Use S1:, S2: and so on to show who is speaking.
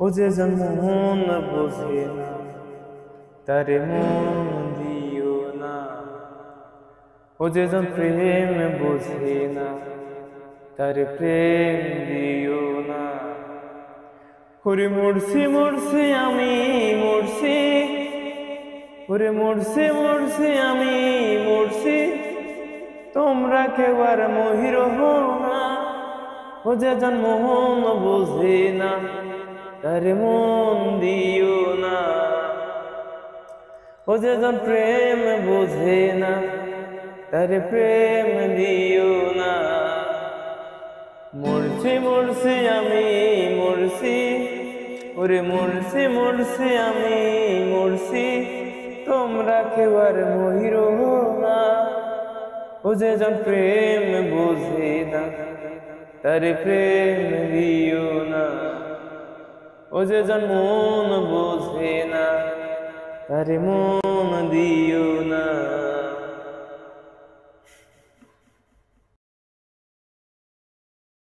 S1: ও যে জন মন বোঝে না, তারে মন দিও না। ও যে জন প্রেম বোঝে না, তারে প্রেম দিও না। ওরে মরছি মরছি আমি মরছি, ওরে মরছি মরছি আমি মরছি, তোমরা কেউ আর মহির না। ও যে জন মন বোঝে না, তারে মন দিও না। ও যে জন প্রেম বোঝে না, তারে প্রেম দিও না। মরছি মরছি আমি মরছি, ওরে মরছি মরছি আমি মরছি, তোমরা কেউ আর মহির না। ও যে জন প্রেম বোঝে না, তারে প্রেম দিও না। ও যে জন মন বোঝে না, তারে মন দিও না।